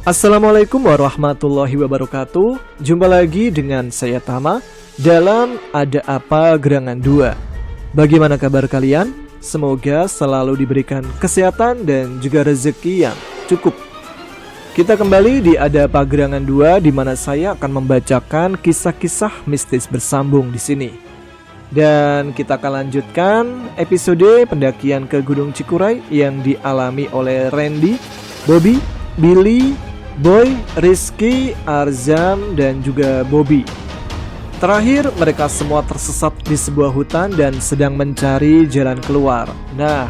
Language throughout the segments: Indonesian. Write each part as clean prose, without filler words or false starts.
Assalamualaikum warahmatullahi wabarakatuh. Jumpa lagi dengan saya Tama dalam Ada Apa Gerangan 2. Bagaimana kabar kalian? Semoga selalu diberikan kesehatan dan juga rezeki yang cukup. Kita kembali di Ada Apa Gerangan 2, di mana saya akan membacakan kisah-kisah mistis bersambung di sini. Dan kita akan lanjutkan episode pendakian ke Gunung Cikuray yang dialami oleh Randy, Bobby, Billy, Boy, Rizky, Arzam, dan juga Bobby. Terakhir, mereka semua tersesat di sebuah hutan dan sedang mencari jalan keluar. Nah,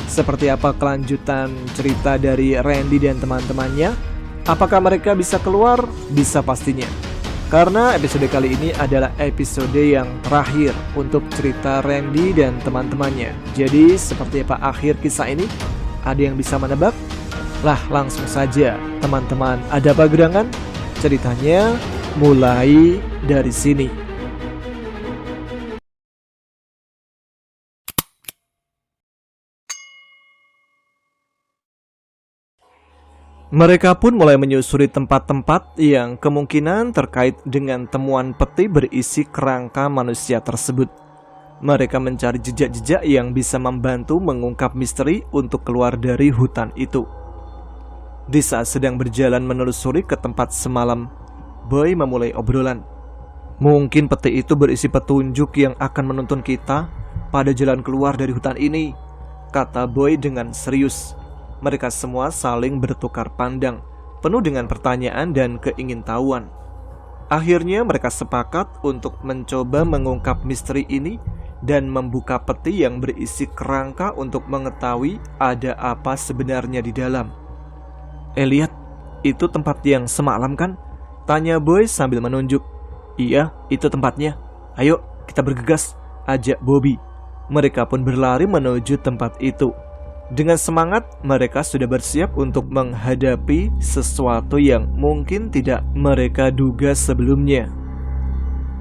seperti apa kelanjutan cerita dari Randy dan teman-temannya? Apakah mereka bisa keluar? Bisa pastinya. Karena episode kali ini adalah episode yang terakhir untuk cerita Randy dan teman-temannya. Jadi, seperti apa akhir kisah ini? Ada yang bisa menebak? Lah, langsung saja teman-teman, Ada Apa Gerangan? Ceritanya mulai dari sini. Mereka pun mulai menyusuri tempat-tempat yang kemungkinan terkait dengan temuan peti berisi kerangka manusia tersebut. Mereka mencari jejak-jejak yang bisa membantu mengungkap misteri untuk keluar dari hutan itu. Di saat sedang berjalan menelusuri ke tempat semalam, Boy memulai obrolan. Mungkin peti itu berisi petunjuk yang akan menuntun kita pada jalan keluar dari hutan ini, kata Boy dengan serius. Mereka semua saling bertukar pandang, penuh dengan pertanyaan dan keingintahuan. Akhirnya mereka sepakat untuk mencoba mengungkap misteri ini dan membuka peti yang berisi kerangka untuk mengetahui ada apa sebenarnya di dalam. Lihat, itu tempat yang semalam kan? Tanya Boy sambil menunjuk. Iya, itu tempatnya. Ayo, kita bergegas, ajak Bobby. Mereka pun berlari menuju tempat itu. Dengan semangat, mereka sudah bersiap untuk menghadapi sesuatu yang mungkin tidak mereka duga sebelumnya.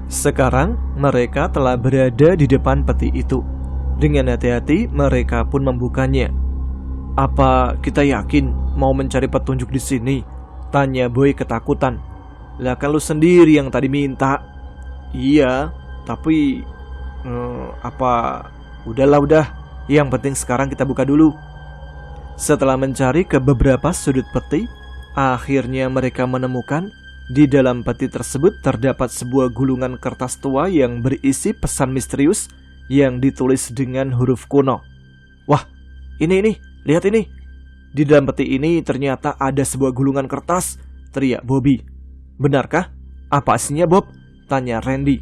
Sekarang, mereka telah berada di depan peti itu. Dengan hati-hati, mereka pun membukanya. Apa kita yakin mau mencari petunjuk di sini? Tanya Boy ketakutan. Lah kan lu sendiri yang tadi minta. Iya, tapi udah. Yang penting sekarang kita buka dulu. Setelah mencari ke beberapa sudut peti, akhirnya mereka menemukan di dalam peti tersebut terdapat sebuah gulungan kertas tua yang berisi pesan misterius yang ditulis dengan huruf kuno. Wah, ini. Lihat ini. Di dalam peti ini ternyata ada sebuah gulungan kertas, teriak Bobby. Benarkah? Apa isinya, Bob? Tanya Randy.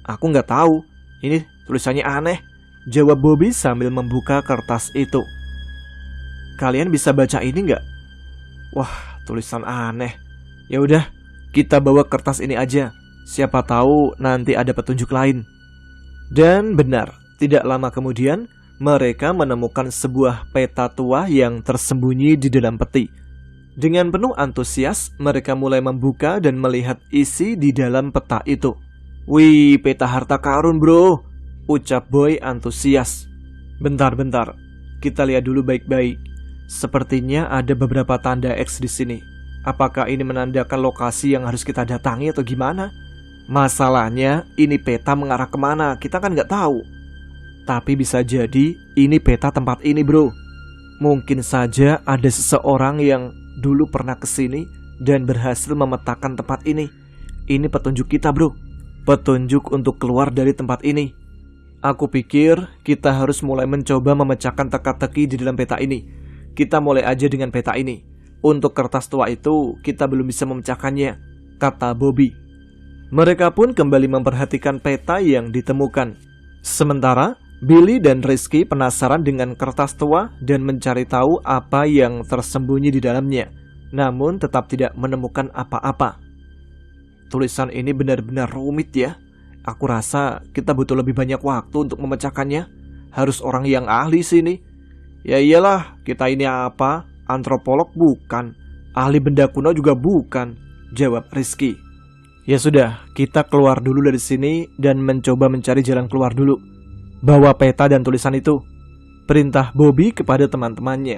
Aku nggak tahu. Ini tulisannya aneh, jawab Bobby sambil membuka kertas itu. Kalian bisa baca ini nggak? Wah, tulisan aneh. Ya udah, kita bawa kertas ini aja. Siapa tahu nanti ada petunjuk lain. Dan benar, tidak lama kemudian mereka menemukan sebuah peta tua yang tersembunyi di dalam peti. Dengan penuh antusias, mereka mulai membuka dan melihat isi di dalam peta itu. Wih, peta harta karun bro, ucap Boy antusias. Bentar, kita lihat dulu baik-baik. Sepertinya ada beberapa tanda X di sini. Apakah ini menandakan lokasi yang harus kita datangi atau gimana? Masalahnya, ini peta mengarah kemana, kita kan nggak tahu. Tapi bisa jadi ini peta tempat ini bro. Mungkin saja ada seseorang yang dulu pernah kesini dan berhasil memetakan tempat ini. Ini petunjuk kita bro. Petunjuk untuk keluar dari tempat ini. Aku pikir kita harus mulai mencoba memecahkan teka-teki di dalam peta ini. Kita mulai aja dengan peta ini. Untuk kertas tua itu kita belum bisa memecahkannya, kata Bobby. Mereka pun kembali memperhatikan peta yang ditemukan. Sementara Billy dan Rizky penasaran dengan kertas tua dan mencari tahu apa yang tersembunyi di dalamnya, namun tetap tidak menemukan apa-apa. Tulisan ini benar-benar rumit ya. Aku rasa kita butuh lebih banyak waktu untuk memecahkannya. Harus orang yang ahli sini. Ya iyalah, kita ini apa? Antropolog bukan, ahli benda kuno juga bukan, jawab Rizky. Ya sudah, kita keluar dulu dari sini dan mencoba mencari jalan keluar dulu. Bawa peta dan tulisan itu, perintah Bobby kepada teman-temannya.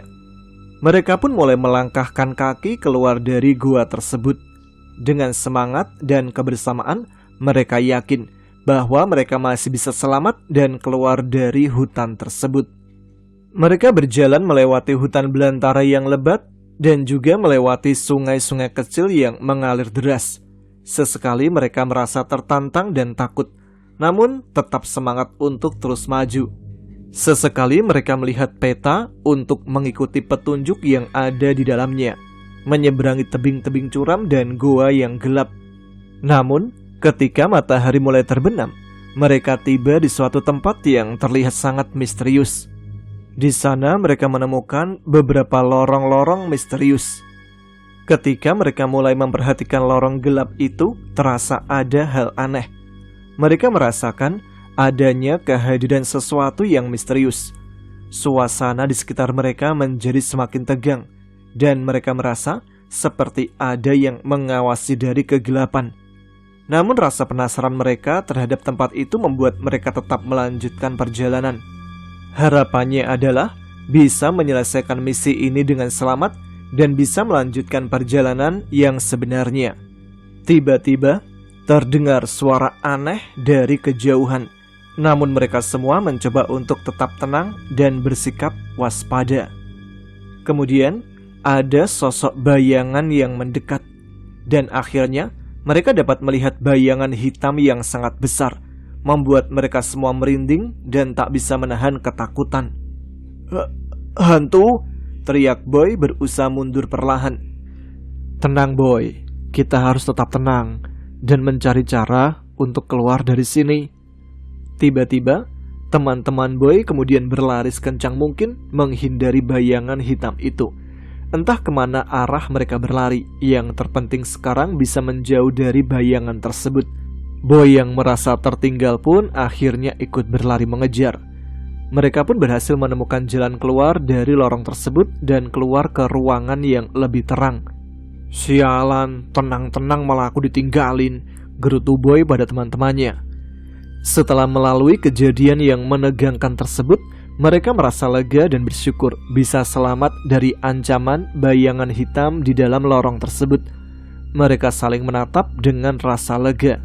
Mereka pun mulai melangkahkan kaki keluar dari gua tersebut. Dengan semangat dan kebersamaan, mereka yakin bahwa mereka masih bisa selamat dan keluar dari hutan tersebut. Mereka berjalan melewati hutan belantara yang lebat dan juga melewati sungai-sungai kecil yang mengalir deras. Sesekali mereka merasa tertantang dan takut, namun tetap semangat untuk terus maju. Sesekali mereka melihat peta untuk mengikuti petunjuk yang ada di dalamnya, menyeberangi tebing-tebing curam dan goa yang gelap. Namun, ketika matahari mulai terbenam, mereka tiba di suatu tempat yang terlihat sangat misterius. Di sana mereka menemukan beberapa lorong-lorong misterius. Ketika mereka mulai memperhatikan lorong gelap itu, terasa ada hal aneh. Mereka merasakan adanya kehadiran sesuatu yang misterius. Suasana di sekitar mereka menjadi semakin tegang, dan mereka merasa seperti ada yang mengawasi dari kegelapan. Namun rasa penasaran mereka terhadap tempat itu membuat mereka tetap melanjutkan perjalanan. Harapannya adalah bisa menyelesaikan misi ini dengan selamat dan bisa melanjutkan perjalanan yang sebenarnya. Tiba-tiba terdengar suara aneh dari kejauhan. Namun mereka semua mencoba untuk tetap tenang dan bersikap waspada. Kemudian ada sosok bayangan yang mendekat, dan akhirnya mereka dapat melihat bayangan hitam yang sangat besar, membuat mereka semua merinding dan tak bisa menahan ketakutan. "Hantu!" teriak Boy berusaha mundur perlahan. "Tenang Boy, kita harus tetap tenang dan mencari cara untuk keluar dari sini." Tiba-tiba, teman-teman Boy kemudian berlari sekencang mungkin menghindari bayangan hitam itu. Entah kemana arah mereka berlari, yang terpenting sekarang bisa menjauh dari bayangan tersebut. Boy yang merasa tertinggal pun akhirnya ikut berlari mengejar. Mereka pun berhasil menemukan jalan keluar dari lorong tersebut dan keluar ke ruangan yang lebih terang. "Sialan, tenang-tenang malah aku ditinggalin," gerutu Boy pada teman-temannya. Setelah melalui kejadian yang menegangkan tersebut, mereka merasa lega dan bersyukur bisa selamat dari ancaman bayangan hitam di dalam lorong tersebut. Mereka saling menatap dengan rasa lega.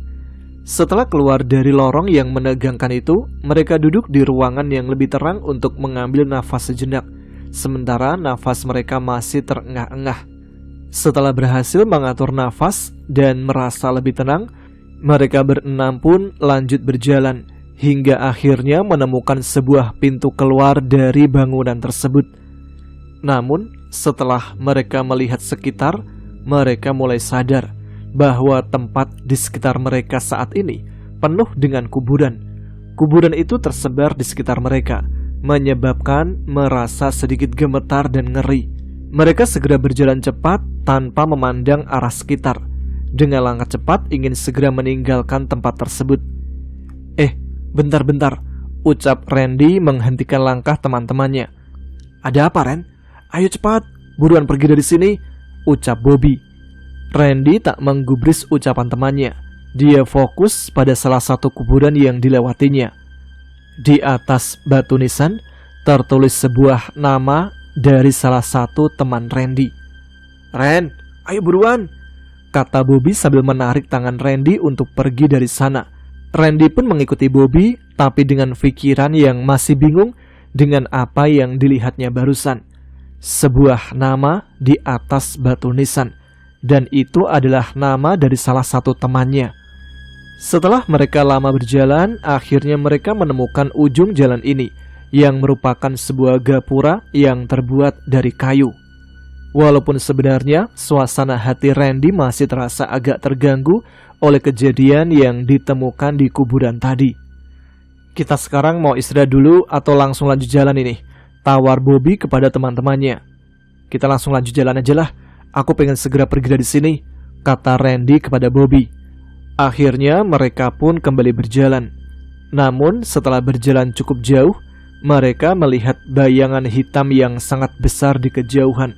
Setelah keluar dari lorong yang menegangkan itu, mereka duduk di ruangan yang lebih terang untuk mengambil nafas sejenak, sementara nafas mereka masih terengah-engah. Setelah berhasil mengatur nafas dan merasa lebih tenang, mereka berenam pun lanjut berjalan hingga akhirnya menemukan sebuah pintu keluar dari bangunan tersebut. Namun, setelah mereka melihat sekitar, mereka mulai sadar bahwa tempat di sekitar mereka saat ini penuh dengan kuburan. Kuburan itu tersebar di sekitar mereka, menyebabkan merasa sedikit gemetar dan ngeri. Mereka segera berjalan cepat tanpa memandang arah sekitar. Dengan langkah cepat ingin segera meninggalkan tempat tersebut. Bentar-bentar, ucap Randy menghentikan langkah teman-temannya. "Ada apa, Ren? Ayo cepat, buruan pergi dari sini," ucap Bobby. Randy tak menggubris ucapan temannya. Dia fokus pada salah satu kuburan yang dilewatinya. Di atas batu nisan tertulis sebuah nama dari salah satu teman Randy. "Ren, ayo buruan," kata Bobby sambil menarik tangan Randy untuk pergi dari sana. Randy pun mengikuti Bobby, tapi dengan pikiran yang masih bingung dengan apa yang dilihatnya barusan. Sebuah nama di atas batu nisan, dan itu adalah nama dari salah satu temannya. Setelah mereka lama berjalan, akhirnya mereka menemukan ujung jalan ini, yang merupakan sebuah gapura yang terbuat dari kayu. Walaupun sebenarnya suasana hati Randy masih terasa agak terganggu oleh kejadian yang ditemukan di kuburan tadi. "Kita sekarang mau istirahat dulu atau langsung lanjut jalan ini?" tawar Bobby kepada teman-temannya. "Kita langsung lanjut jalan aja lah, aku pengen segera pergi dari sini," kata Randy kepada Bobby. Akhirnya mereka pun kembali berjalan. Namun setelah berjalan cukup jauh, mereka melihat bayangan hitam yang sangat besar di kejauhan.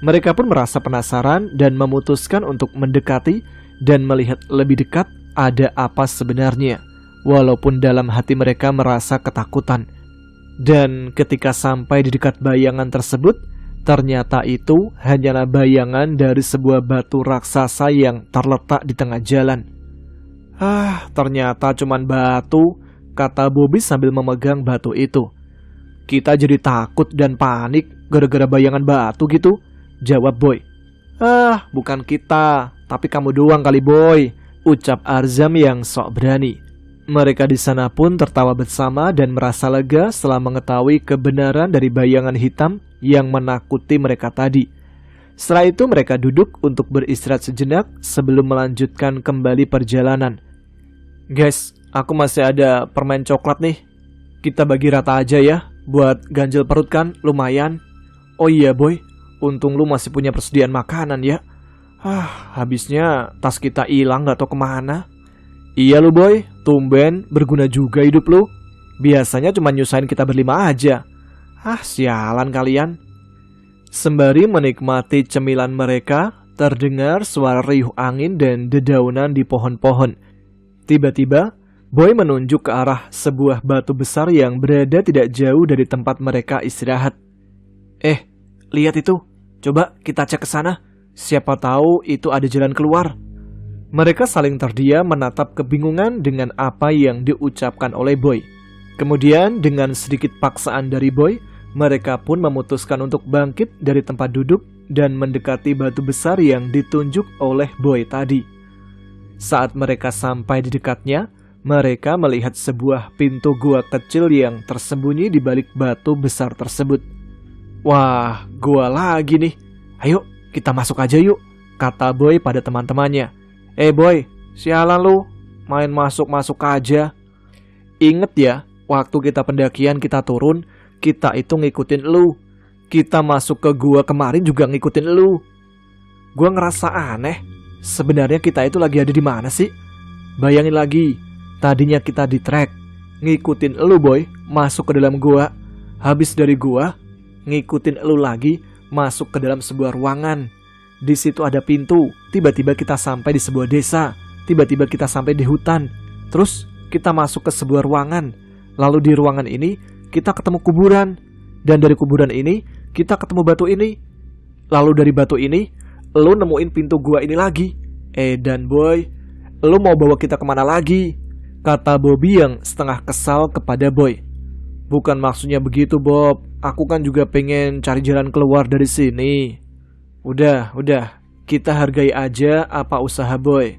Mereka pun merasa penasaran dan memutuskan untuk mendekati dan melihat lebih dekat ada apa sebenarnya, walaupun dalam hati mereka merasa ketakutan. Dan ketika sampai di dekat bayangan tersebut, Ternyata itu hanyalah bayangan dari sebuah batu raksasa yang terletak di tengah jalan. Ternyata cuman batu, kata Bobby sambil memegang batu itu. Kita jadi takut dan panik gara-gara bayangan batu gitu, jawab Boy. Bukan kita, tapi kamu doang kali Boy, ucap Arzam yang sok berani. Mereka di sana pun tertawa bersama dan merasa lega setelah mengetahui kebenaran dari bayangan hitam yang menakuti mereka tadi. Setelah itu mereka duduk untuk beristirahat sejenak sebelum melanjutkan kembali perjalanan. Guys, aku masih ada permen coklat nih. Kita bagi rata aja ya, buat ganjel perut kan lumayan. Oh iya Boy, untung lu masih punya persediaan makanan ya. Habisnya tas kita hilang gak tau kemana. Iya lu Boy, tumben berguna juga hidup lu. Biasanya cuma nyusahin kita berlima aja. Sialan kalian. Sembari menikmati cemilan mereka, terdengar suara riuh angin dan dedaunan di pohon-pohon. Tiba-tiba, Boy menunjuk ke arah sebuah batu besar yang berada tidak jauh dari tempat mereka istirahat. Lihat itu. Coba kita cek ke sana. Siapa tahu itu ada jalan keluar. Mereka saling terdiam menatap kebingungan dengan apa yang diucapkan oleh Boy. Kemudian dengan sedikit paksaan dari Boy, mereka pun memutuskan untuk bangkit dari tempat duduk dan mendekati batu besar yang ditunjuk oleh Boy tadi. Saat mereka sampai di dekatnya, mereka melihat sebuah pintu gua kecil yang tersembunyi di balik batu besar tersebut. Wah, gua lagi nih. Ayo, kita masuk aja yuk, kata Boy pada teman-temannya. Boy, sialan lu, main masuk-masuk aja. Ingat ya, waktu kita pendakian kita turun, kita itu ngikutin lu. Kita masuk ke gua kemarin juga ngikutin lu. Gua ngerasa aneh, sebenarnya kita itu lagi ada di mana sih? Bayangin lagi, tadinya kita di trek, ngikutin lu Boy, masuk ke dalam gua. Habis dari gua, ngikutin lu lagi, masuk ke dalam sebuah ruangan. Di situ ada pintu, tiba-tiba kita sampai di sebuah desa, tiba-tiba kita sampai di hutan. Terus kita masuk ke sebuah ruangan, lalu di ruangan ini kita ketemu kuburan, dan dari kuburan ini kita ketemu batu ini. Lalu dari batu ini, lu nemuin pintu gua ini lagi. Dan Boy, lu mau bawa kita kemana lagi? Kata Bobby yang setengah kesal kepada Boy. Bukan maksudnya begitu Bob, aku kan juga pengen cari jalan keluar dari sini. Udah, kita hargai aja apa usaha Boy.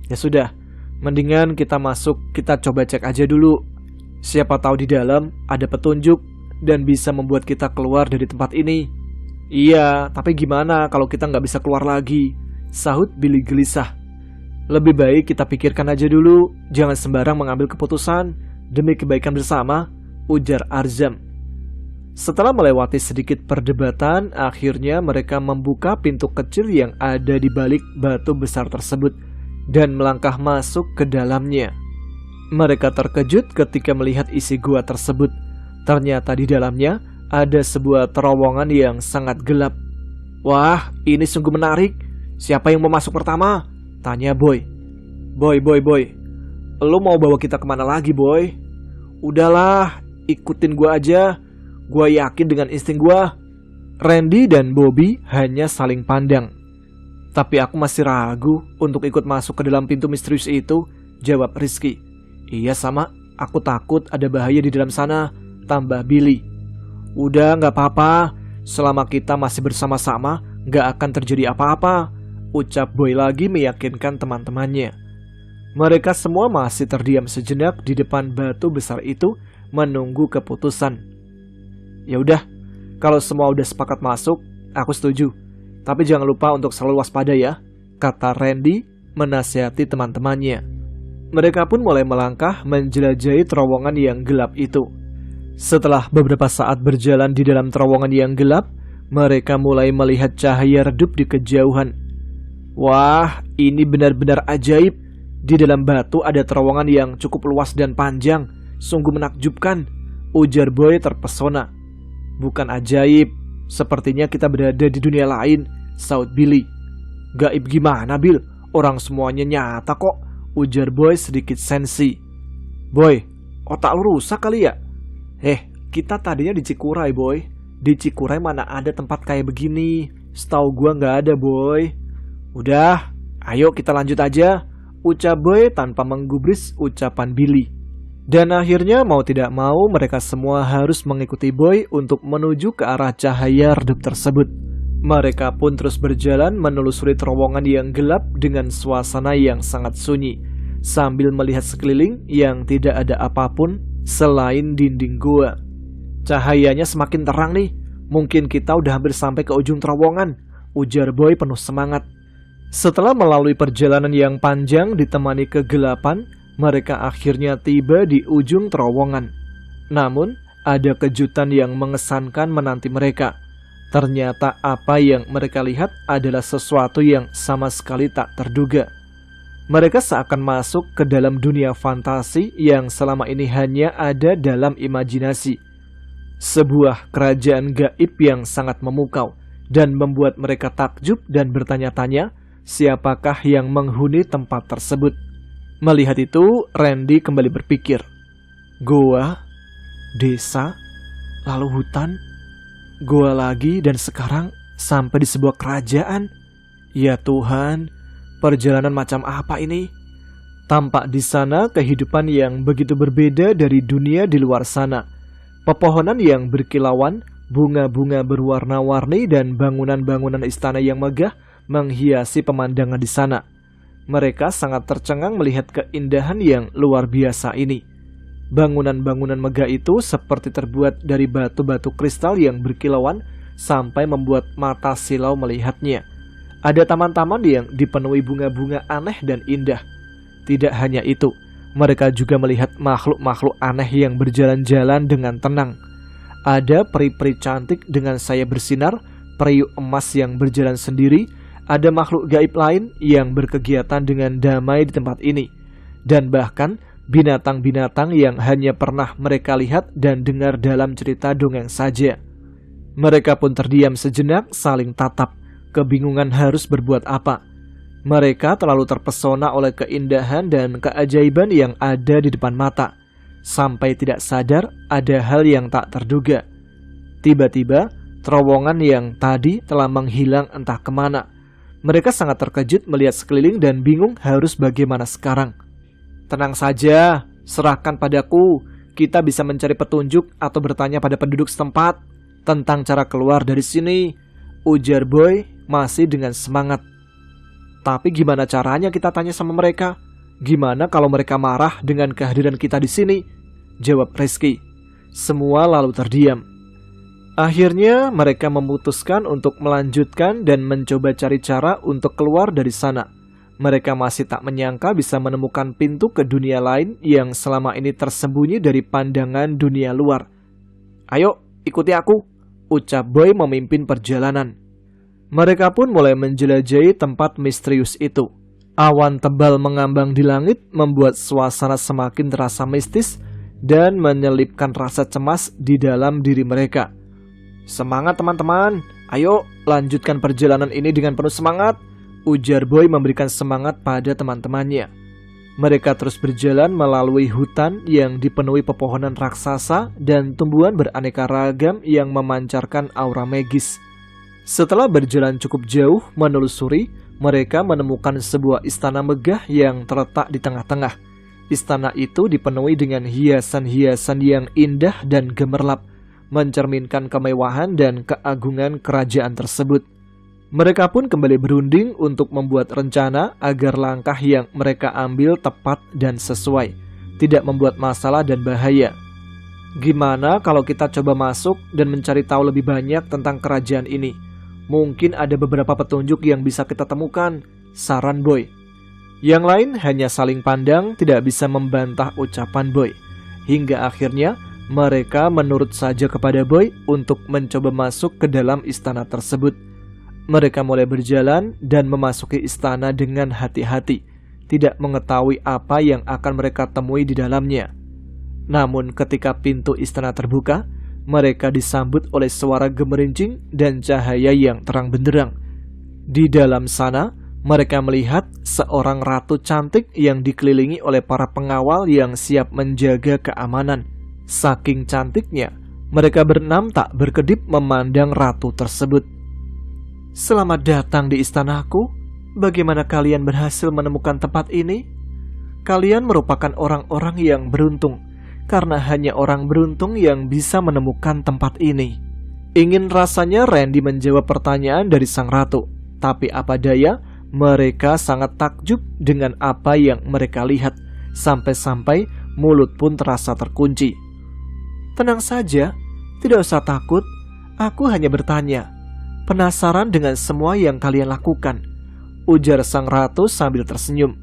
Ya sudah, mendingan kita masuk, kita coba cek aja dulu. Siapa tahu di dalam ada petunjuk dan bisa membuat kita keluar dari tempat ini. Iya, tapi gimana kalau kita nggak bisa keluar lagi? Sahut Billy gelisah. Lebih baik kita pikirkan aja dulu, jangan sembarang mengambil keputusan demi kebaikan bersama, ujar Arzam. Setelah melewati sedikit perdebatan, akhirnya mereka membuka pintu kecil yang ada di balik batu besar tersebut dan melangkah masuk ke dalamnya. Mereka terkejut ketika melihat isi gua tersebut. Ternyata di dalamnya ada sebuah terowongan yang sangat gelap. Wah, ini sungguh menarik. Siapa yang mau masuk pertama? Tanya Boy. Boy. Lu mau bawa kita kemana lagi, Boy? Udahlah, ikutin gua aja. Gua yakin dengan insting gua. Randy dan Bobby hanya saling pandang. Tapi aku masih ragu untuk ikut masuk ke dalam pintu misterius itu, jawab Rizky. Iya sama, aku takut ada bahaya di dalam sana, tambah Billy. Udah gak apa-apa, selama kita masih bersama-sama gak akan terjadi apa-apa, ucap Boy lagi meyakinkan teman-temannya. Mereka semua masih terdiam sejenak di depan batu besar itu menunggu keputusan. Ya udah, kalau semua udah sepakat masuk, aku setuju. Tapi jangan lupa untuk selalu waspada ya, kata Randy menasihati teman-temannya. Mereka pun mulai melangkah menjelajahi terowongan yang gelap itu. Setelah beberapa saat berjalan di dalam terowongan yang gelap, mereka mulai melihat cahaya redup di kejauhan. Wah, ini benar-benar ajaib. Di dalam batu ada terowongan yang cukup luas dan panjang. Sungguh menakjubkan, ujar Boy terpesona. Bukan ajaib, sepertinya kita berada di dunia lain, saut Billy. Gaib gimana, Bill? Orang semuanya nyata kok, ujar Boy sedikit sensi. Boy, otak lu rusak kali ya? Kita tadinya di Cikuray, Boy. Di Cikuray mana ada tempat kayak begini? Setahu gua nggak ada, boy. Udah, ayo kita lanjut aja, ucap Boy tanpa menggubris ucapan Billy. Dan akhirnya mau tidak mau mereka semua harus mengikuti Boy untuk menuju ke arah cahaya redup tersebut. Mereka pun terus berjalan menelusuri terowongan yang gelap dengan suasana yang sangat sunyi, sambil melihat sekeliling yang tidak ada apapun selain dinding gua. Cahayanya semakin terang nih, mungkin kita udah hampir sampai ke ujung terowongan, ujar Boy penuh semangat. Setelah melalui perjalanan yang panjang ditemani kegelapan, mereka akhirnya tiba di ujung terowongan. Namun, ada kejutan yang mengesankan menanti mereka. Ternyata apa yang mereka lihat adalah sesuatu yang sama sekali tak terduga. Mereka seakan masuk ke dalam dunia fantasi yang selama ini hanya ada dalam imajinasi. Sebuah kerajaan gaib yang sangat memukau dan membuat mereka takjub dan bertanya-tanya siapakah yang menghuni tempat tersebut. Melihat itu, Randy kembali berpikir, goa, desa, lalu hutan, goa lagi, dan sekarang sampai di sebuah kerajaan. Ya Tuhan, perjalanan macam apa ini? Tampak di sana kehidupan yang begitu berbeda dari dunia di luar sana. Pepohonan yang berkilauan, bunga-bunga berwarna-warni, dan bangunan-bangunan istana yang megah menghiasi pemandangan di sana. Mereka sangat tercengang melihat keindahan yang luar biasa ini. Bangunan-bangunan megah itu seperti terbuat dari batu-batu kristal yang berkilauan sampai membuat mata silau melihatnya. Ada taman-taman yang dipenuhi bunga-bunga aneh dan indah. Tidak hanya itu, mereka juga melihat makhluk-makhluk aneh yang berjalan-jalan dengan tenang. Ada peri-peri cantik dengan sayap bersinar, periuk emas yang berjalan sendiri. Ada makhluk gaib lain yang berkegiatan dengan damai di tempat ini. Dan bahkan binatang-binatang yang hanya pernah mereka lihat dan dengar dalam cerita dongeng saja. Mereka pun terdiam sejenak saling tatap, kebingungan harus berbuat apa. Mereka terlalu terpesona oleh keindahan dan keajaiban yang ada di depan mata, sampai tidak sadar ada hal yang tak terduga. Tiba-tiba, terowongan yang tadi telah menghilang entah kemana. Mereka sangat terkejut melihat sekeliling dan bingung harus bagaimana sekarang. Tenang saja, serahkan padaku. Kita bisa mencari petunjuk atau bertanya pada penduduk setempat tentang cara keluar dari sini, ujar Boy masih dengan semangat. Tapi gimana caranya kita tanya sama mereka? Gimana kalau mereka marah dengan kehadiran kita di sini? Jawab Rizky. Semua lalu terdiam. Akhirnya mereka memutuskan untuk melanjutkan dan mencoba cari cara untuk keluar dari sana. Mereka masih tak menyangka bisa menemukan pintu ke dunia lain yang selama ini tersembunyi dari pandangan dunia luar. Ayo, ikuti aku, ucap Boy memimpin perjalanan. Mereka pun mulai menjelajahi tempat misterius itu. Awan tebal mengambang di langit membuat suasana semakin terasa mistis dan menyelipkan rasa cemas di dalam diri mereka. Semangat teman-teman, ayo lanjutkan perjalanan ini dengan penuh semangat, ujar Boy memberikan semangat pada teman-temannya. Mereka terus berjalan melalui hutan yang dipenuhi pepohonan raksasa dan tumbuhan beraneka ragam yang memancarkan aura magis. Setelah berjalan cukup jauh menelusuri, mereka menemukan sebuah istana megah yang terletak di tengah-tengah. Istana itu dipenuhi dengan hiasan-hiasan yang indah dan gemerlap, mencerminkan kemewahan dan keagungan kerajaan tersebut. Mereka pun kembali berunding untuk membuat rencana agar langkah yang mereka ambil tepat dan sesuai, tidak membuat masalah dan bahaya. Gimana kalau kita coba masuk dan mencari tahu lebih banyak tentang kerajaan ini? Mungkin ada beberapa petunjuk yang bisa kita temukan, saran Boy. Yang lain hanya saling pandang, tidak bisa membantah ucapan Boy. Hingga akhirnya mereka menurut saja kepada Boy untuk mencoba masuk ke dalam istana tersebut. Mereka mulai berjalan dan memasuki istana dengan hati-hati, tidak mengetahui apa yang akan mereka temui di dalamnya. Namun ketika pintu istana terbuka, mereka disambut oleh suara gemerincing dan cahaya yang terang benderang. Di dalam sana, mereka melihat seorang ratu cantik yang dikelilingi oleh para pengawal yang siap menjaga keamanan. Saking cantiknya, Mereka berenam tak berkedip memandang ratu tersebut. "Selamat datang di istanaku. Bagaimana kalian berhasil menemukan tempat ini? Kalian merupakan orang-orang yang beruntung, karena hanya orang beruntung yang bisa menemukan tempat ini." Ingin rasanya Randy menjawab pertanyaan dari sang ratu, tapi apa daya, mereka sangat takjub dengan apa yang mereka lihat, sampai-sampai mulut pun terasa terkunci. "Tenang saja, tidak usah takut. Aku hanya bertanya. Penasaran dengan semua yang kalian lakukan," ujar sang ratu sambil tersenyum.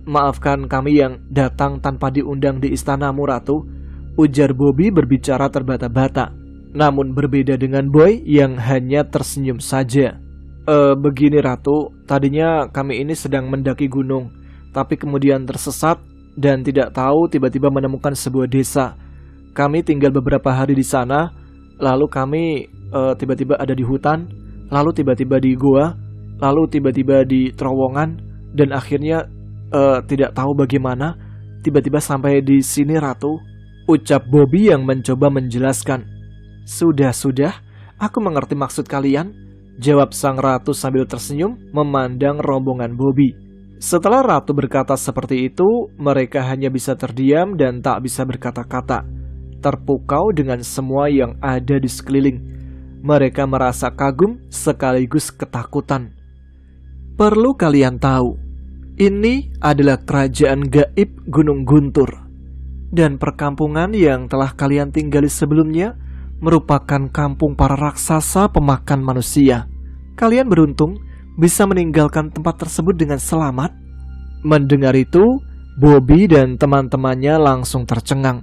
Maafkan kami yang datang tanpa diundang di istanamu, Ratu," ujar Bobby berbicara terbata-bata. Namun berbeda dengan Boy yang hanya tersenyum saja. Begini Ratu, tadinya kami ini sedang mendaki gunung, tapi kemudian tersesat dan tidak tahu tiba-tiba menemukan sebuah desa. Kami tinggal beberapa hari di sana, lalu kami tiba-tiba ada di hutan, lalu tiba-tiba di gua, lalu tiba-tiba di terowongan, dan akhirnya tidak tahu bagaimana tiba-tiba sampai di sini, Ratu, ucap Bobby yang mencoba menjelaskan. Sudah, aku mengerti maksud kalian, jawab sang ratu sambil tersenyum memandang rombongan Bobby. Setelah ratu berkata seperti itu, mereka hanya bisa terdiam dan tak bisa berkata-kata, terpukau dengan semua yang ada di sekeliling. Mereka merasa kagum sekaligus ketakutan. Perlu kalian tahu, ini adalah kerajaan gaib Gunung Guntur, dan perkampungan yang telah kalian tinggali sebelumnya merupakan kampung para raksasa pemakan manusia. Kalian beruntung bisa meninggalkan tempat tersebut dengan selamat. Mendengar itu, Bobby dan teman-temannya langsung tercengang.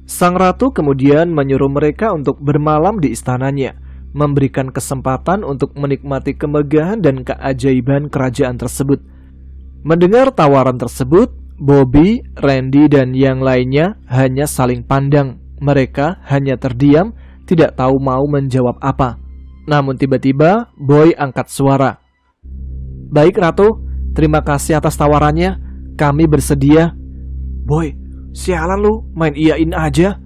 Sang ratu kemudian menyuruh mereka untuk bermalam di istananya, memberikan kesempatan untuk menikmati kemegahan dan keajaiban kerajaan tersebut. Mendengar tawaran tersebut, Bobby, Randy, dan yang lainnya hanya saling pandang. Mereka hanya terdiam, tidak tahu mau menjawab apa. Namun tiba-tiba Boy angkat suara. "Baik Ratu, terima kasih atas tawarannya. Kami bersedia." "Boy, sialan lu, main iyain aja."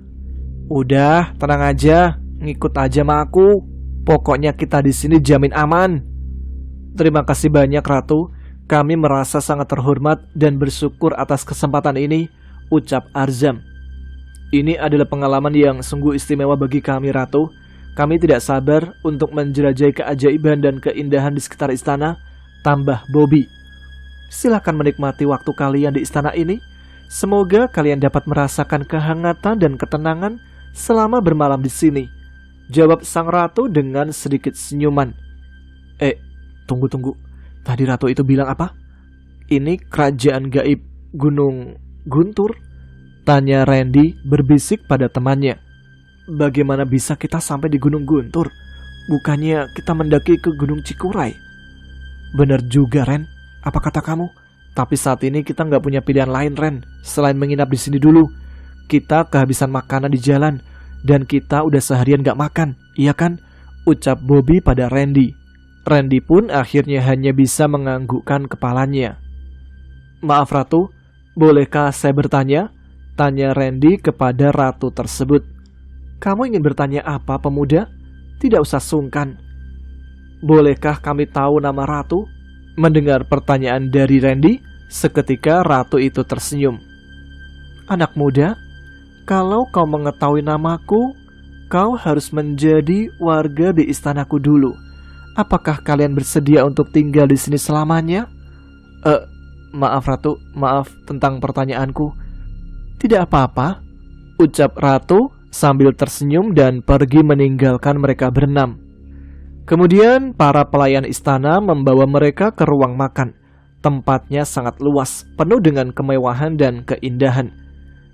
"Udah, tenang aja, ngikut aja sama aku. Pokoknya kita di sini jamin aman." "Terima kasih banyak Ratu. Kami merasa sangat terhormat dan bersyukur atas kesempatan ini," ucap Arzam. "Ini adalah pengalaman yang sungguh istimewa bagi kami, Ratu. Kami tidak sabar untuk menjelajahi keajaiban dan keindahan di sekitar istana," tambah Bobby. "Silakan menikmati waktu kalian di istana ini. Semoga kalian dapat merasakan kehangatan dan ketenangan selama bermalam di sini," jawab sang ratu dengan sedikit senyuman. Tunggu. Tadi ratu itu bilang apa? Ini kerajaan gaib Gunung Guntur? Tanya Randy berbisik pada temannya. "Bagaimana bisa kita sampai di Gunung Guntur? Bukannya kita mendaki ke Gunung Cikuray?" "Bener juga, Ren. Apa kata kamu? Tapi saat ini kita nggak punya pilihan lain, Ren, selain menginap di sini dulu. Kita kehabisan makanan di jalan, dan kita udah seharian nggak makan, iya kan?" ucap Bobby pada Randy. Randy pun akhirnya hanya bisa menganggukkan kepalanya. "Maaf Ratu, bolehkah saya bertanya?" tanya Randy kepada ratu tersebut. "Kamu ingin bertanya apa, pemuda? Tidak usah sungkan." "Bolehkah kami tahu nama ratu?" Mendengar pertanyaan dari Randy, seketika ratu itu tersenyum. "Anak muda, kalau kau mengetahui namaku, kau harus menjadi warga di istanaku dulu. Apakah kalian bersedia untuk tinggal di sini selamanya?" Maaf Ratu, maaf tentang pertanyaanku." "Tidak apa-apa," ucap ratu sambil tersenyum dan pergi meninggalkan mereka berenam. Kemudian para pelayan istana membawa mereka ke ruang makan. Tempatnya sangat luas, penuh dengan kemewahan dan keindahan.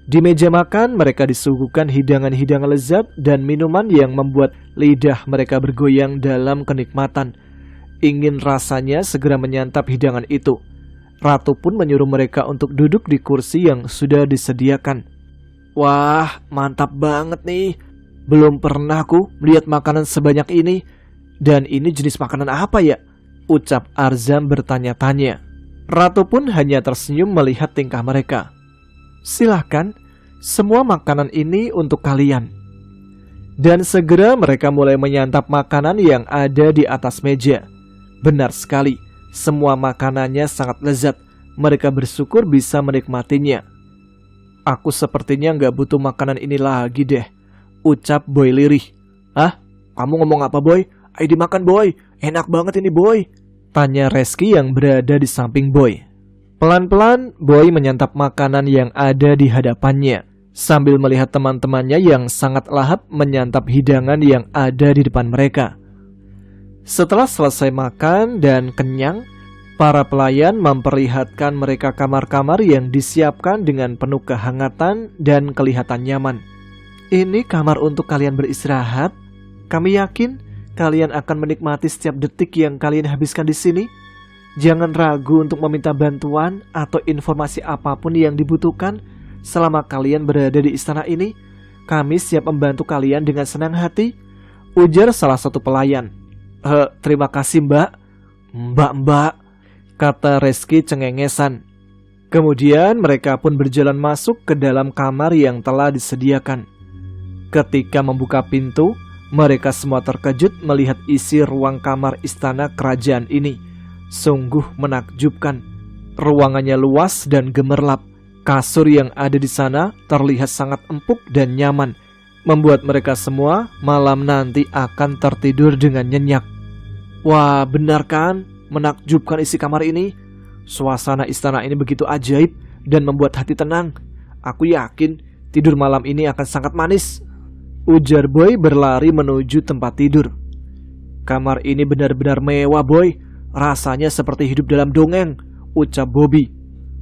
Di meja makan mereka disuguhkan hidangan-hidangan lezat dan minuman yang membuat lidah mereka bergoyang dalam kenikmatan. Ingin rasanya segera menyantap hidangan itu. Ratu pun menyuruh mereka untuk duduk di kursi yang sudah disediakan. "Wah, mantap banget nih. Belum pernah aku melihat makanan sebanyak ini. Dan ini jenis makanan apa ya?" ucap Arzam bertanya-tanya. Ratu pun hanya tersenyum melihat tingkah mereka. "Silahkan, semua makanan ini untuk kalian," Dan segera mereka mulai menyantap makanan yang ada di atas meja. Benar sekali, semua makanannya sangat lezat. Mereka bersyukur bisa menikmatinya. Aku sepertinya nggak butuh makanan ini lagi deh, ucap Boy lirih. Hah? Kamu ngomong apa, Boy? Ayo dimakan, Boy. Enak banget ini, Boy, tanya Reski yang berada di samping Boy. Pelan-pelan, Boy menyantap makanan yang ada di hadapannya, sambil melihat teman-temannya yang sangat lahap menyantap hidangan yang ada di depan mereka. Setelah selesai makan dan kenyang, para pelayan memperlihatkan mereka kamar-kamar yang disiapkan dengan penuh kehangatan dan kelihatan nyaman. Ini kamar untuk kalian beristirahat. Kami yakin kalian akan menikmati setiap detik yang kalian habiskan di sini. Jangan ragu untuk meminta bantuan atau informasi apapun yang dibutuhkan selama kalian berada di istana ini. Kami siap membantu kalian dengan senang hati, ujar salah satu pelayan. Terima kasih, Mbak. Mbak, kata Reski cengengesan. Kemudian mereka pun berjalan masuk ke dalam kamar yang telah disediakan. Ketika membuka pintu, mereka semua terkejut melihat isi ruang kamar istana kerajaan ini. Sungguh menakjubkan. Ruangannya luas dan gemerlap. Kasur yang ada di sana terlihat sangat empuk dan nyaman, membuat mereka semua malam nanti akan tertidur dengan nyenyak. Wah, benar kan? Menakjubkan isi kamar ini. Suasana istana ini begitu ajaib dan membuat hati tenang. Aku yakin tidur malam ini akan sangat manis, ujar Boy berlari menuju tempat tidur. Kamar ini benar-benar mewah, Boy. Rasanya seperti hidup dalam dongeng, ucap Bobby.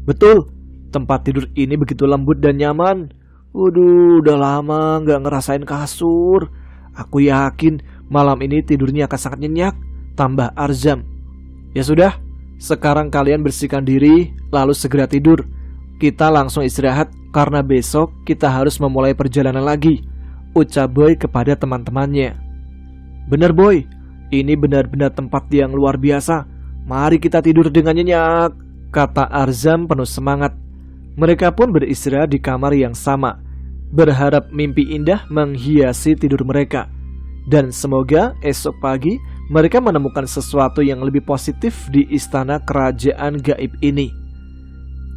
Betul, tempat tidur ini begitu lembut dan nyaman. Udah lama gak ngerasain kasur. Aku yakin malam ini tidurnya akan sangat nyenyak, tambah Arzam. Ya sudah, sekarang kalian bersihkan diri, lalu segera tidur. Kita langsung istirahat karena besok kita harus memulai perjalanan lagi, ucap Boy kepada teman-temannya. Benar, Boy, ini benar-benar tempat yang luar biasa. Mari kita tidur dengan nyenyak, kata Arzam penuh semangat. Mereka pun beristirahat di kamar yang sama, berharap mimpi indah menghiasi tidur mereka. Dan semoga esok pagi mereka menemukan sesuatu yang lebih positif di istana kerajaan gaib ini.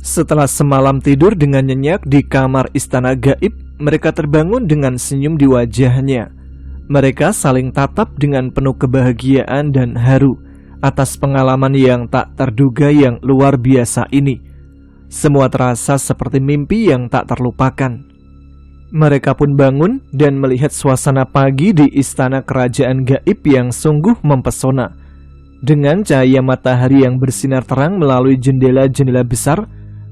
Setelah semalam tidur dengan nyenyak di kamar istana gaib, mereka terbangun dengan senyum di wajahnya. Mereka saling tatap dengan penuh kebahagiaan dan haru atas pengalaman yang tak terduga yang luar biasa ini. Semua terasa seperti mimpi yang tak terlupakan. Mereka pun bangun dan melihat suasana pagi di istana kerajaan gaib yang sungguh mempesona. Dengan cahaya matahari yang bersinar terang melalui jendela-jendela besar,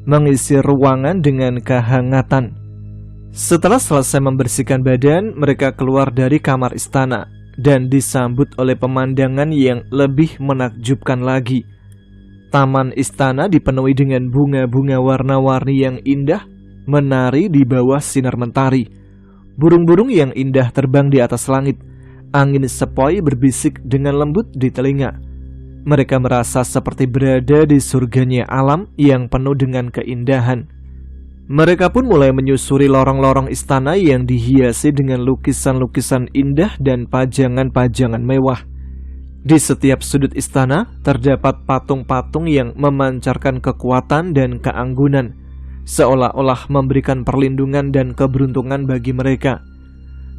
mengisi ruangan dengan kehangatan. Setelah selesai membersihkan badan, mereka keluar dari kamar istana dan disambut oleh pemandangan yang lebih menakjubkan lagi. Taman istana dipenuhi dengan bunga-bunga warna-warni yang indah menari di bawah sinar mentari. Burung-burung yang indah terbang di atas langit. Angin sepoi berbisik dengan lembut di telinga. Mereka merasa seperti berada di surganya alam yang penuh dengan keindahan. Mereka pun mulai menyusuri lorong-lorong istana yang dihiasi dengan lukisan-lukisan indah dan pajangan-pajangan mewah. Di setiap sudut istana terdapat patung-patung yang memancarkan kekuatan dan keanggunan, seolah-olah memberikan perlindungan dan keberuntungan bagi mereka.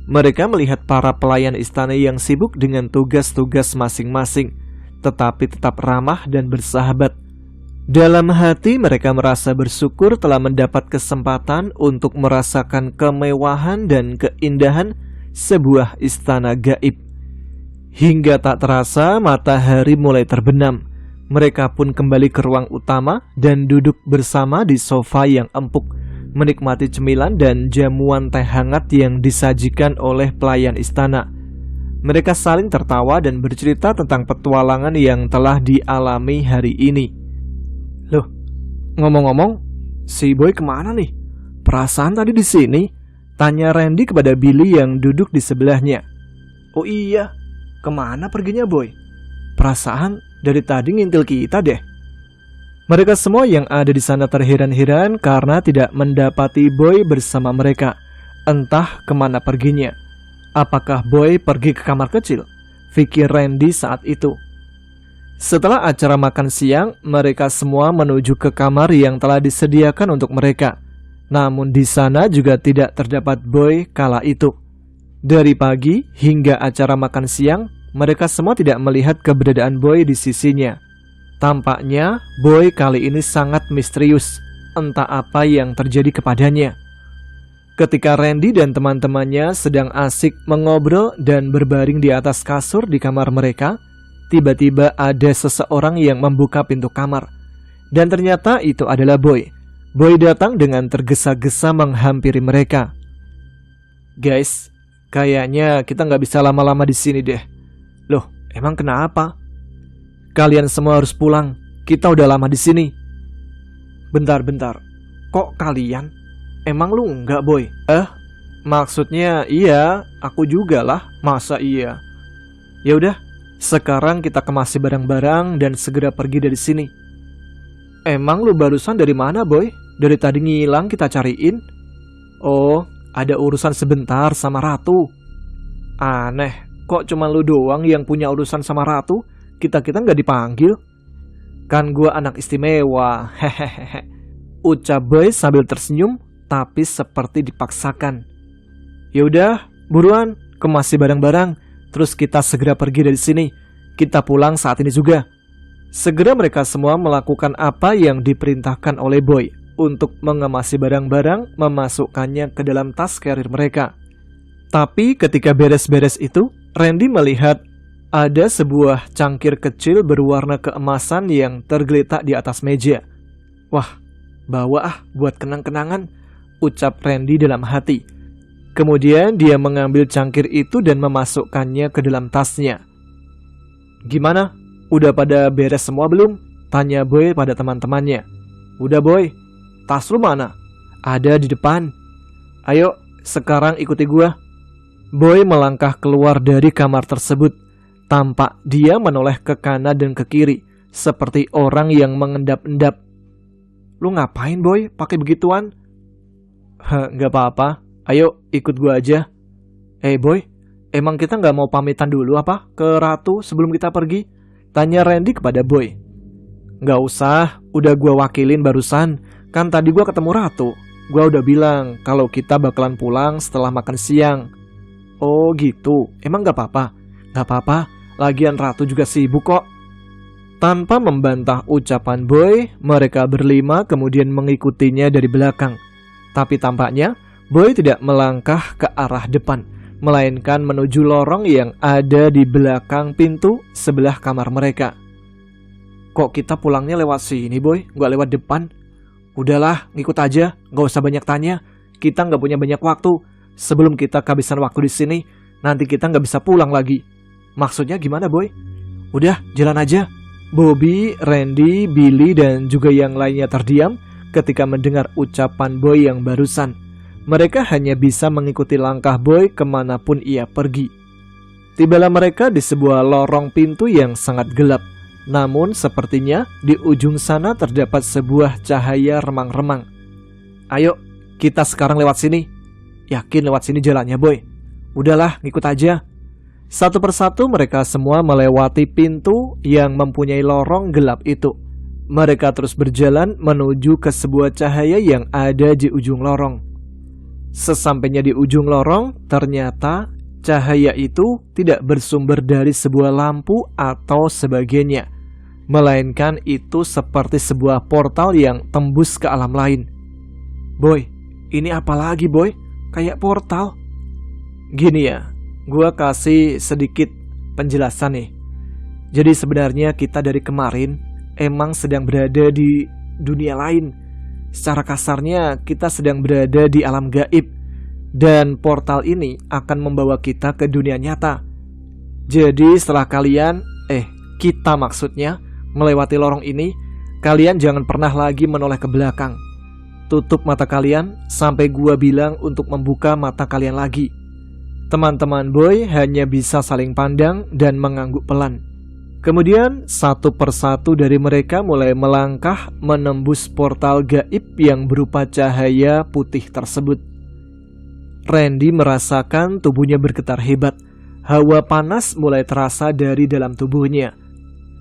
Mereka melihat para pelayan istana yang sibuk dengan tugas-tugas masing-masing, tetapi tetap ramah dan bersahabat. Dalam hati mereka merasa bersyukur telah mendapat kesempatan untuk merasakan kemewahan dan keindahan sebuah istana gaib. Hingga tak terasa matahari mulai terbenam. Mereka pun kembali ke ruang utama dan duduk bersama di sofa yang empuk, menikmati cemilan dan jamuan teh hangat yang disajikan oleh pelayan istana. Mereka saling tertawa dan bercerita tentang petualangan yang telah dialami hari ini. Loh, ngomong-ngomong, si Boy kemana nih? Perasaan tadi di sini, tanya Randy kepada Billy yang duduk di sebelahnya. Oh iya, kemana perginya Boy? Perasaan dari tadi ngintil kita deh. Mereka semua yang ada di sana terheran-heran karena tidak mendapati Boy bersama mereka. Entah kemana perginya. Apakah Boy pergi ke kamar kecil? Pikir Randy saat itu. Setelah acara makan siang, mereka semua menuju ke kamar yang telah disediakan untuk mereka. Namun di sana juga tidak terdapat Boy kala itu. Dari pagi hingga acara makan siang, mereka semua tidak melihat keberadaan Boy di sisinya. Tampaknya Boy kali ini sangat misterius. Entah apa yang terjadi kepadanya. Ketika Randy dan teman-temannya sedang asik mengobrol dan berbaring di atas kasur di kamar mereka, tiba-tiba ada seseorang yang membuka pintu kamar. Dan ternyata itu adalah Boy. Boy datang dengan tergesa-gesa menghampiri mereka. Guys, kayaknya kita nggak bisa lama-lama di sini deh. Loh, emang kenapa? Kalian semua harus pulang. Kita udah lama di sini. Bentar. Kok kalian? Emang lu enggak, Boy? Maksudnya iya, aku juga lah. Masa iya? Ya udah, sekarang kita kemasi barang-barang dan segera pergi dari sini. Emang lu barusan dari mana, Boy? Dari tadi ngilang kita cariin. Oh, ada urusan sebentar sama Ratu. Aneh, kok cuma lu doang yang punya urusan sama Ratu? Kita-kita nggak dipanggil? Kan gua anak istimewa. Hehehe. Ucap Boy sambil tersenyum, tapi seperti dipaksakan. Ya udah, buruan kemasi barang-barang, terus kita segera pergi dari sini. Kita pulang saat ini juga. Segera mereka semua melakukan apa yang diperintahkan oleh Boy untuk mengemasi barang-barang, memasukkannya ke dalam tas carrier mereka. Tapi ketika beres-beres itu, Randy melihat ada sebuah cangkir kecil berwarna keemasan yang tergeletak di atas meja. Wah, bawa buat kenang-kenangan, ucap Randy dalam hati. Kemudian dia mengambil cangkir itu dan memasukkannya ke dalam tasnya. Gimana? Udah pada beres semua belum? Tanya Boy pada teman-temannya. Udah, Boy. Tas lu mana? Ada di depan. Ayo, sekarang ikuti gua. Boy melangkah keluar dari kamar tersebut. Tampak dia menoleh ke kanan dan ke kiri, seperti orang yang mengendap-endap. Lu ngapain, Boy? Pakai begituan? Gak apa-apa. Ayo, ikut gua aja. Boy, emang kita gak mau pamitan dulu apa ke Ratu sebelum kita pergi? Tanya Randy kepada Boy. Gak usah, udah gua wakilin barusan. Kan tadi gua ketemu Ratu. Gua udah bilang kalau kita bakalan pulang setelah makan siang. Oh gitu, emang gak apa-apa? Gak apa-apa, lagian Ratu juga sibuk kok. Tanpa membantah ucapan Boy, mereka berlima kemudian mengikutinya dari belakang. Tapi tampaknya Boy tidak melangkah ke arah depan, melainkan menuju lorong yang ada di belakang pintu sebelah kamar mereka. Kok kita pulangnya lewat sini, Boy? Gak lewat depan? Udahlah, ngikut aja, gak usah banyak tanya. Kita gak punya banyak waktu. Sebelum kita kehabisan waktu di sini, nanti kita gak bisa pulang lagi. Maksudnya gimana, Boy? Udah, jalan aja. Bobby, Randy, Billy, dan juga yang lainnya terdiam ketika mendengar ucapan Boy yang barusan. Mereka hanya bisa mengikuti langkah Boy kemanapun ia pergi. Tibalah mereka di sebuah lorong pintu yang sangat gelap. Namun sepertinya di ujung sana terdapat sebuah cahaya remang-remang. Ayo, kita sekarang lewat sini. Yakin lewat sini jalannya, Boy? Udahlah, ngikut aja. Satu persatu mereka semua melewati pintu yang mempunyai lorong gelap itu. Mereka terus berjalan menuju ke sebuah cahaya yang ada di ujung lorong. Sesampainya di ujung lorong, ternyata cahaya itu tidak bersumber dari sebuah lampu atau sebagainya, melainkan itu seperti sebuah portal yang tembus ke alam lain. Boy, ini apa lagi, Boy? Kayak portal. Gini ya, gua kasih sedikit penjelasan nih. Jadi sebenarnya kita dari kemarin emang sedang berada di dunia lain. Secara kasarnya kita sedang berada di alam gaib. Dan portal ini akan membawa kita ke dunia nyata. Jadi setelah kalian, kita maksudnya, melewati lorong ini, kalian jangan pernah lagi menoleh ke belakang. Tutup mata kalian sampai gua bilang untuk membuka mata kalian lagi. Teman-teman Boy hanya bisa saling pandang dan mengangguk pelan. Kemudian satu persatu dari mereka mulai melangkah menembus portal gaib yang berupa cahaya putih tersebut. Randy merasakan tubuhnya bergetar hebat. Hawa panas mulai terasa dari dalam tubuhnya.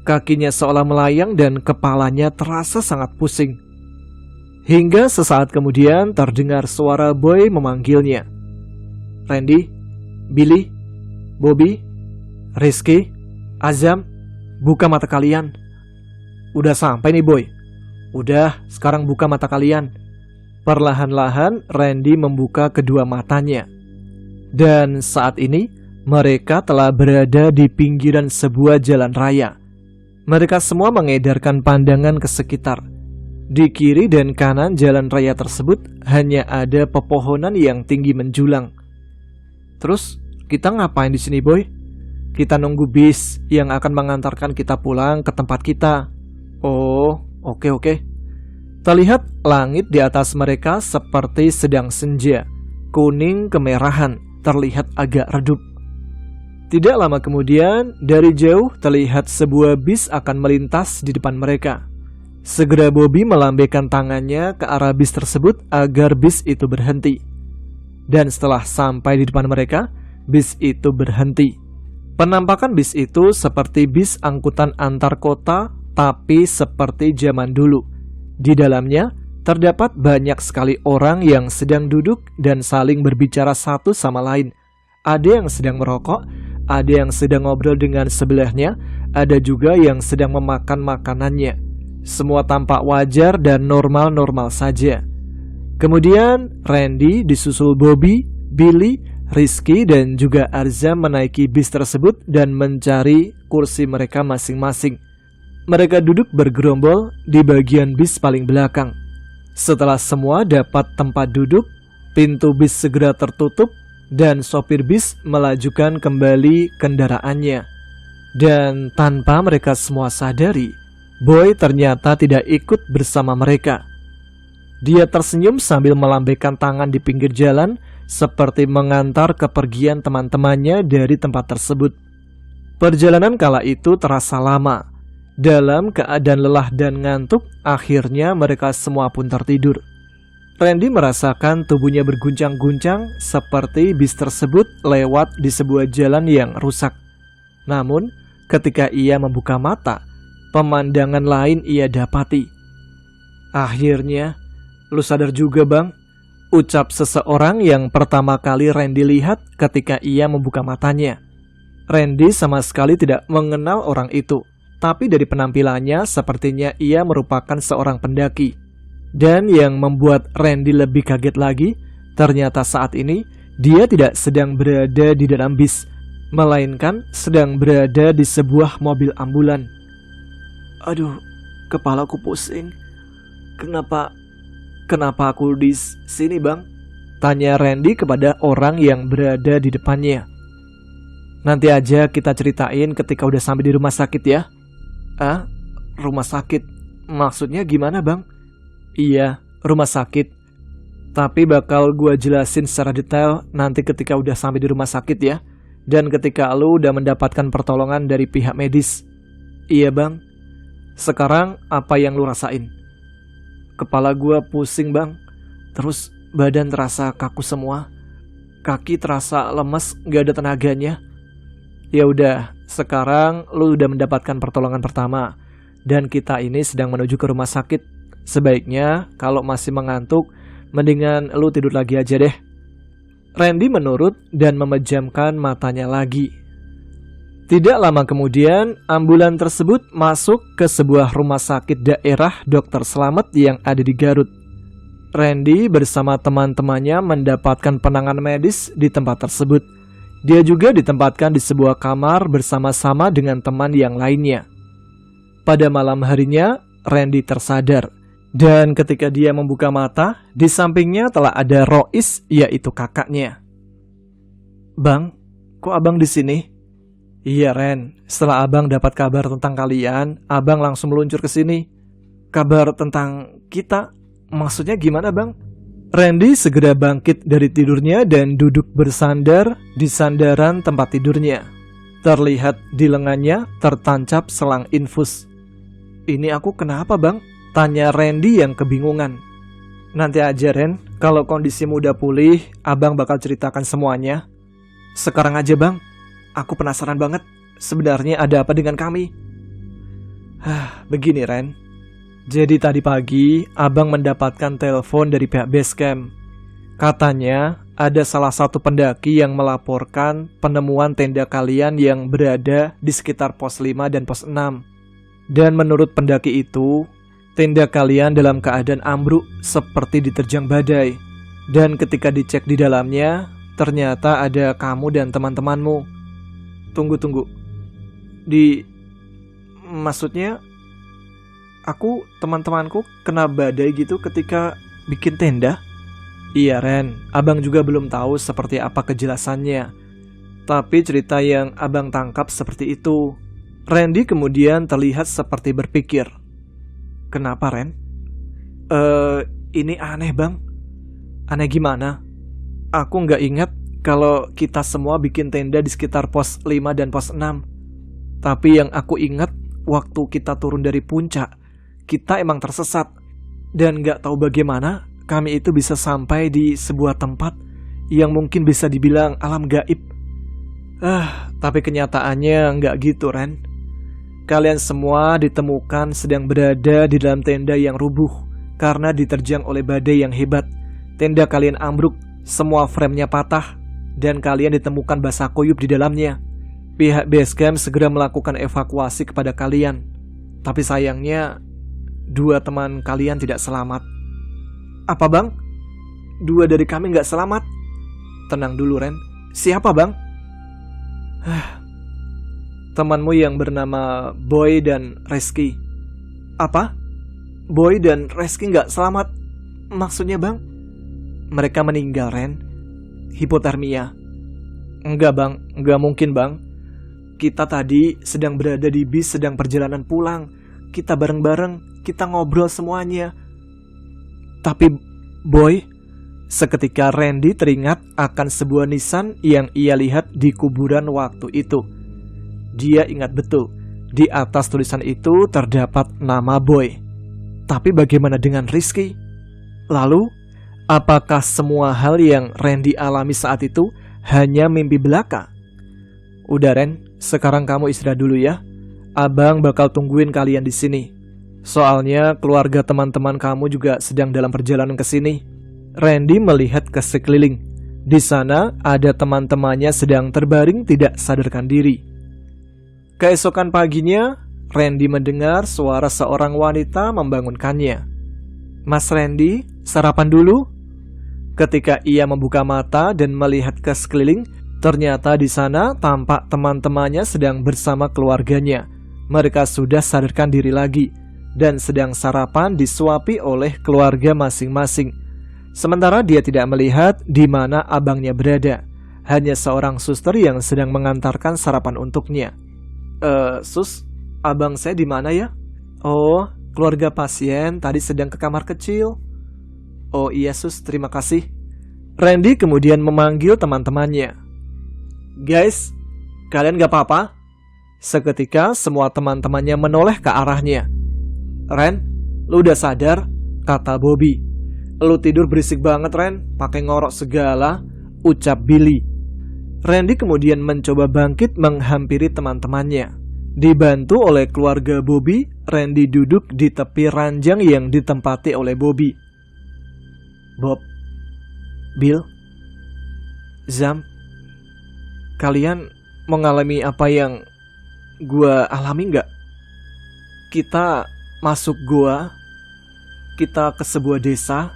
Kakinya seolah melayang dan kepalanya terasa sangat pusing. Hingga sesaat kemudian terdengar suara Boy memanggilnya. Randy, Billy, Bobby, Rizky, Azam, buka mata kalian. Udah sampai nih Boy. Udah, sekarang buka mata kalian. Perlahan-lahan Randy membuka kedua matanya. Dan saat ini mereka telah berada di pinggiran sebuah jalan raya. Mereka semua mengedarkan pandangan ke sekitar. Di kiri dan kanan jalan raya tersebut hanya ada pepohonan yang tinggi menjulang. Terus kita ngapain di sini Boy? Kita nunggu bis yang akan mengantarkan kita pulang ke tempat kita. Oh, oke. Terlihat langit di atas mereka seperti sedang senja, kuning kemerahan, terlihat agak redup. Tidak lama kemudian, dari jauh terlihat sebuah bis akan melintas di depan mereka. Segera Bobby melambaikan tangannya ke arah bis tersebut agar bis itu berhenti. Dan setelah sampai di depan mereka, bis itu berhenti. Penampakan bis itu seperti bis angkutan antar kota, tapi seperti zaman dulu. Di dalamnya terdapat banyak sekali orang yang sedang duduk dan saling berbicara satu sama lain. Ada yang sedang merokok, ada yang sedang ngobrol dengan sebelahnya, ada juga yang sedang memakan makanannya. Semua tampak wajar dan normal-normal saja. Kemudian Randy disusul Bobby, Billy, Rizky dan juga Arza menaiki bis tersebut dan mencari kursi mereka masing-masing. Mereka duduk bergerombol di bagian bis paling belakang. Setelah semua dapat tempat duduk, pintu bis segera tertutup dan sopir bis melajukan kembali kendaraannya. Dan tanpa mereka semua sadari, Boy ternyata tidak ikut bersama mereka. Dia tersenyum sambil melambaikan tangan di pinggir jalan seperti mengantar kepergian teman-temannya dari tempat tersebut. Perjalanan kala itu terasa lama. Dalam keadaan lelah dan ngantuk, akhirnya mereka semua pun tertidur. Randy merasakan tubuhnya berguncang-guncang seperti bis tersebut lewat di sebuah jalan yang rusak. Namun, ketika ia membuka mata, pemandangan lain ia dapati. Akhirnya, lu sadar juga bang? Ucap seseorang yang pertama kali Randy lihat ketika ia membuka matanya. Randy sama sekali tidak mengenal orang itu. Tapi dari penampilannya sepertinya ia merupakan seorang pendaki. Dan yang membuat Randy lebih kaget lagi, ternyata saat ini dia tidak sedang berada di dalam bis, melainkan sedang berada di sebuah mobil ambulan. Aduh, kepalaku pusing. Kenapa aku di sini bang? Tanya Randy kepada orang yang berada di depannya. Nanti aja kita ceritain ketika udah sampai di rumah sakit ya. Ah, rumah sakit? Maksudnya gimana bang? Iya, rumah sakit. Tapi bakal gua jelasin secara detail nanti ketika udah sampai di rumah sakit ya. Dan ketika lu udah mendapatkan pertolongan dari pihak medis. Iya bang. Sekarang apa yang lu rasain? Kepala gua pusing bang. Terus badan terasa kaku semua. Kaki terasa lemes, gak ada tenaganya. Ya udah, sekarang lu udah mendapatkan pertolongan pertama dan kita ini sedang menuju ke rumah sakit. Sebaiknya kalau masih mengantuk, mendingan lu tidur lagi aja deh. Randy menurut dan memejamkan matanya lagi. Tidak lama kemudian, ambulan tersebut masuk ke sebuah rumah sakit daerah Dr. Slamet yang ada di Garut. Randy bersama teman-temannya mendapatkan penanganan medis di tempat tersebut. Dia juga ditempatkan di sebuah kamar bersama-sama dengan teman yang lainnya. Pada malam harinya, Randy tersadar. Dan ketika dia membuka mata, di sampingnya telah ada Rois, yaitu kakaknya. Bang, kok abang di sini? Iya Ren, setelah abang dapat kabar tentang kalian, abang langsung meluncur ke sini. Kabar tentang kita? Maksudnya gimana bang? Randy segera bangkit dari tidurnya dan duduk bersandar di sandaran tempat tidurnya. Terlihat di lengannya tertancap selang infus. Ini aku kenapa bang? Tanya Randy yang kebingungan. Nanti aja Ren, Kalau kondisimu udah pulih, abang bakal ceritakan semuanya. Sekarang aja bang, aku penasaran banget. Sebenarnya ada apa dengan kami? Begini Ren. Jadi tadi pagi, abang mendapatkan telepon dari pihak base camp. Katanya, ada salah satu pendaki yang melaporkan penemuan tenda kalian yang berada di sekitar pos 5 dan pos 6. Dan menurut pendaki itu, tenda kalian dalam keadaan ambruk seperti diterjang badai. Dan ketika dicek di dalamnya, ternyata ada kamu dan teman-temanmu. Tunggu. Maksudnya, teman-temanku kena badai gitu ketika bikin tenda? Iya Ren, abang juga belum tahu seperti apa kejelasannya. Tapi cerita yang abang tangkap seperti itu. Randy kemudian terlihat seperti berpikir. Kenapa Ren? Ini aneh bang. Aneh gimana? Aku nggak ingat kalau kita semua bikin tenda di sekitar pos 5 dan pos 6. Tapi yang aku ingat, waktu kita turun dari puncak, kita emang tersesat. Dan nggak tahu bagaimana kami itu bisa sampai di sebuah tempat yang mungkin bisa dibilang alam gaib. Tapi kenyataannya nggak gitu Ren. Kalian semua ditemukan sedang berada di dalam tenda yang rubuh karena diterjang oleh badai yang hebat. Tenda kalian ambruk, semua frame-nya patah, dan kalian ditemukan basah kuyup di dalamnya. Pihak base camp segera melakukan evakuasi kepada kalian. Tapi sayangnya, 2 teman kalian tidak selamat. Apa bang? 2 dari kami gak selamat? Tenang dulu Ren. Siapa bang? Temanmu yang bernama Boy dan Reski. Apa? Boy dan Reski gak selamat? Maksudnya bang? Mereka meninggal Ren. Hipotermia. Enggak bang, enggak mungkin bang. Kita tadi sedang berada di bis sedang perjalanan pulang. Kita bareng-bareng, kita ngobrol semuanya. Tapi Boy, seketika Randy teringat akan sebuah nisan yang ia lihat di kuburan waktu itu. Dia ingat betul, di atas tulisan itu terdapat nama Boy. Tapi bagaimana dengan Rizky? Lalu, apakah semua hal yang Randy alami saat itu hanya mimpi belaka? Udah Ren, sekarang kamu istirahat dulu ya. Abang bakal tungguin kalian di sini. Soalnya keluarga teman-teman kamu juga sedang dalam perjalanan ke sini. Randy melihat ke sekeliling. Di sana ada teman-temannya sedang terbaring tidak sadarkan diri. Keesokan paginya, Randy mendengar suara seorang wanita membangunkannya. Mas Randy, sarapan dulu? Ketika ia membuka mata dan melihat ke sekeliling, ternyata di sana tampak teman-temannya sedang bersama keluarganya. Mereka sudah sadarkan diri lagi dan sedang sarapan disuapi oleh keluarga masing-masing. Sementara dia tidak melihat di mana abangnya berada. Hanya seorang suster yang sedang mengantarkan sarapan untuknya. Sus, abang saya di mana ya? Oh, keluarga pasien tadi sedang ke kamar kecil. Oh iya sus, terima kasih. Randy kemudian memanggil teman-temannya. Guys, kalian gak apa-apa? Seketika semua teman-temannya menoleh ke arahnya. Ren, lu udah sadar? Kata Bobby. Lu tidur berisik banget Ren, pakai ngorok segala, ucap Billy. Randy kemudian mencoba bangkit menghampiri teman-temannya. Dibantu oleh keluarga Bobby, Randy duduk di tepi ranjang yang ditempati oleh Bobby. Bob, Bill, Zam, kalian mengalami apa yang gua alami gak? Kita masuk gua, kita ke sebuah desa,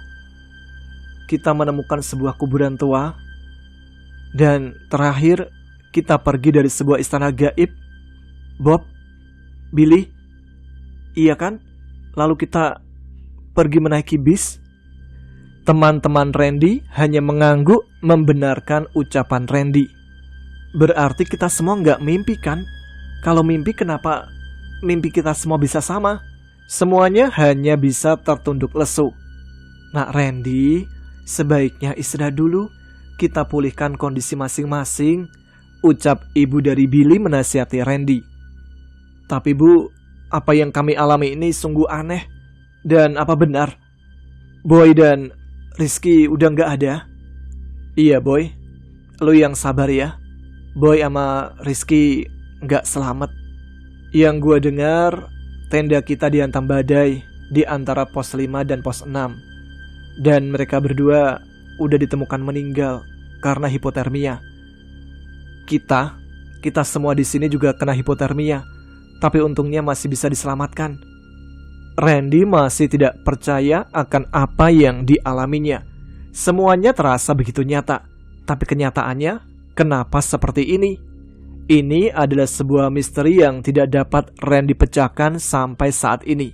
kita menemukan sebuah kuburan tua, dan terakhir kita pergi dari sebuah istana gaib. Bob, Billy, iya kan? Lalu kita pergi menaiki bis. Teman-teman Randy hanya mengangguk membenarkan ucapan Randy. Berarti kita semua nggak mimpi kan? Kalau mimpi kenapa mimpi kita semua bisa sama? Semuanya hanya bisa tertunduk lesu. Nak Randy, sebaiknya istirahat dulu. Kita pulihkan kondisi masing-masing, ucap ibu dari Billy menasihati Randy. Tapi bu, apa yang kami alami ini sungguh aneh. Dan apa benar Boy dan Rizky udah nggak ada? Iya Boy, lu yang sabar ya. Boy sama Rizky nggak selamat. Yang gua dengar, tenda kita dihantam badai di antara pos 5 dan pos 6. Dan mereka berdua udah ditemukan meninggal karena hipotermia. Kita semua di sini juga kena hipotermia, tapi untungnya masih bisa diselamatkan. Randy masih tidak percaya akan apa yang dialaminya. Semuanya terasa begitu nyata, tapi kenyataannya kenapa seperti ini? Ini adalah sebuah misteri yang tidak dapat Randy pecahkan sampai saat ini.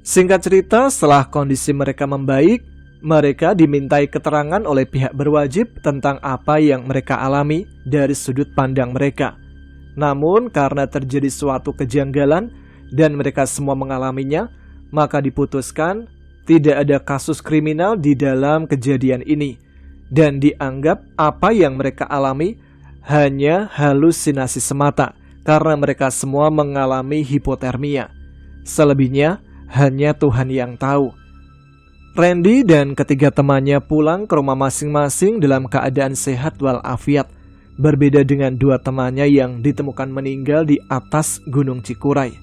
Singkat cerita, setelah kondisi mereka membaik, mereka dimintai keterangan oleh pihak berwajib tentang apa yang mereka alami dari sudut pandang mereka. Namun karena terjadi suatu kejanggalan dan mereka semua mengalaminya, maka diputuskan tidak ada kasus kriminal di dalam kejadian ini, dan dianggap apa yang mereka alami hanya halusinasi semata karena mereka semua mengalami hipotermia. Selebihnya hanya Tuhan yang tahu. Randy dan ketiga temannya pulang ke rumah masing-masing dalam keadaan sehat walafiat, berbeda dengan dua temannya yang ditemukan meninggal di atas Gunung Cikuray.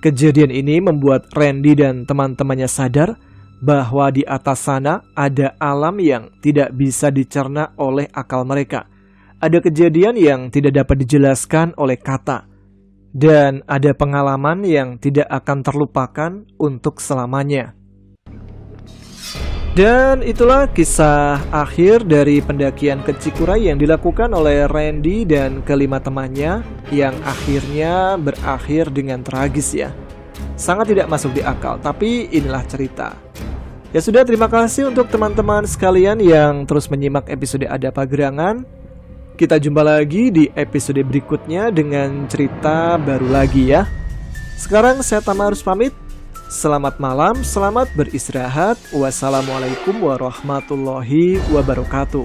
Kejadian ini membuat Randy dan teman-temannya sadar bahwa di atas sana ada alam yang tidak bisa dicerna oleh akal mereka. Ada kejadian yang tidak dapat dijelaskan oleh kata. Dan ada pengalaman yang tidak akan terlupakan untuk selamanya. Dan itulah kisah akhir dari pendakian ke Cikuray yang dilakukan oleh Randy dan kelima temannya, yang akhirnya berakhir dengan tragis ya. Sangat tidak masuk di akal, tapi inilah cerita. Ya sudah, terima kasih untuk teman-teman sekalian yang terus menyimak episode Ada Apa Gerangan. Kita jumpa lagi di episode berikutnya dengan cerita baru lagi ya. Sekarang saya Tama harus pamit. Selamat malam, selamat beristirahat. Wassalamualaikum warahmatullahi wabarakatuh.